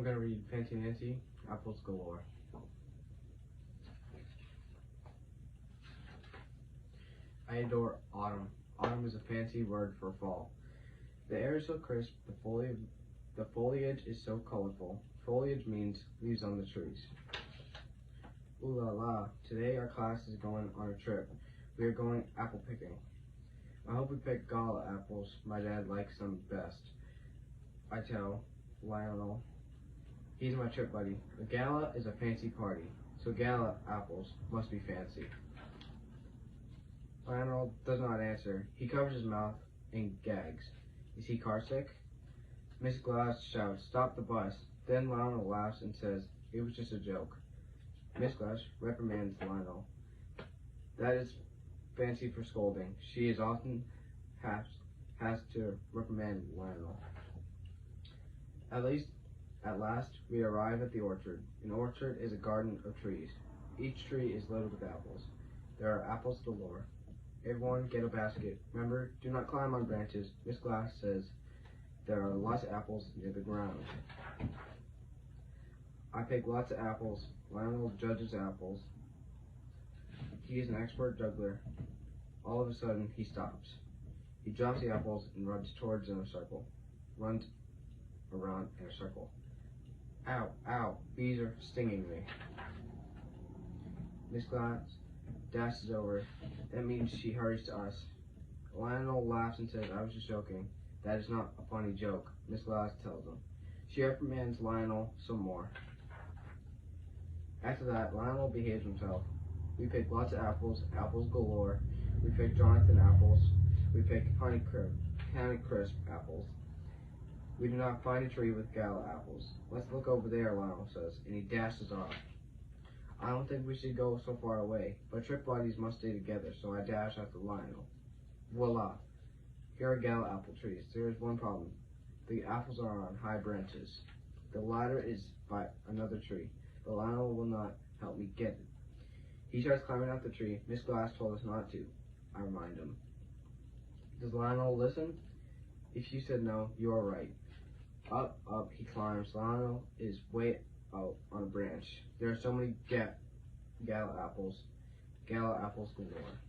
going to read Fancy Nancy Apples Galore. I adore autumn. Autumn is a fancy word for fall. The air is so crisp, the foliage is so colorful. Foliage means leaves on the trees. Ooh la la, today our class is going on a trip. We are going apple picking. I hope we pick gala apples. My dad likes them best. I tell Lionel. He's my trip buddy. A gala is a fancy party, so gala apples must be fancy. Lionel does not answer. He covers his mouth and gags. Is he car sick? Miss Glass shouts, "Stop the bus." Then Lionel laughs and says, "It was just a joke." Miss Glass reprimands Lionel. That is fancy for scolding. She is often has to reprimand Lionel. At last, we arrive at the orchard. An orchard is a garden of trees. Each tree is loaded with apples. There are apples galore. Everyone get a basket. Remember, do not climb on branches. Miss Glass says there are lots of apples near the ground. I pick lots of apples. Lionel judges apples. He is an expert juggler. All of a sudden, he stops. He drops the apples and runs towards in a circle. Runs around in a circle. Ow, ow, bees are stinging me. Miss Glass dashes over. That means she hurries to us. Lionel laughs and says, "I was just joking. That is not a funny joke," Miss Glass tells him. She reprimands Lionel some more. After that, Lionel behaves himself. We pick lots of apples, apples galore. We pick Jonathan apples. We pick Honey Crisp apples. We do not find a tree with gala apples. Let's look over there, Lionel says, and he dashes off. I don't think we should go so far away, but trip buddies must stay together, so I dash after Lionel. Voila! Here are gala apple trees. There is one problem. The apples are on high branches. The ladder is by another tree, but Lionel will not help me get it. He starts climbing up the tree. Miss Glass told us not to. I remind him. Does Lionel listen? If you said no, you are right. Up, up he climbs. Lionel is way out on a branch. There are so many gala apples galore.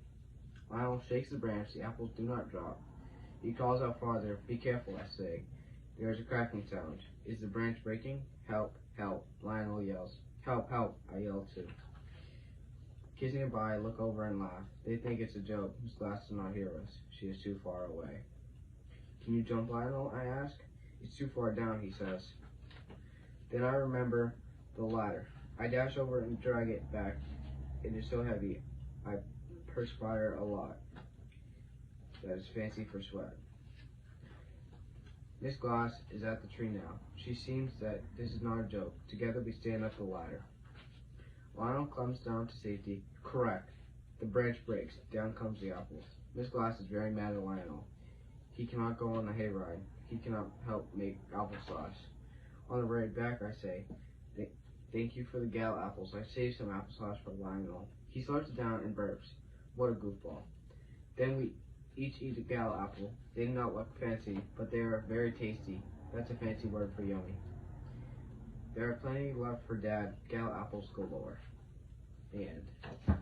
Lionel shakes the branch. The apples do not drop. He calls out farther. Be careful, I say. There is a cracking sound. Is the branch breaking? Help, help, Lionel yells. Help, help, I yell too. Kissing goodbye, I look over and laugh. They think it's a joke. Miss Glass does not hear us. She is too far away. Can you jump, Lionel? I ask. It's too far down, he says. Then I remember the ladder. I dash over and drag it back. It is so heavy, I perspire a lot. That is fancy for sweat. Miss Glass is at the tree now. She seems that this is not a joke. Together we stand up the ladder. Lionel comes down to safety. Correct. The branch breaks. Down comes the apples. Miss Glass is very mad at Lionel. He cannot go on the hayride. He cannot help make applesauce. On the way back, I say, "Thank you for the gala apples. I saved some applesauce for Lionel." He slows down and burps. What a goofball. Then we each eat a gala apple. They do not look fancy, but they are very tasty. That's a fancy word for yummy. There are plenty left for Dad. Gala apples galore. The end.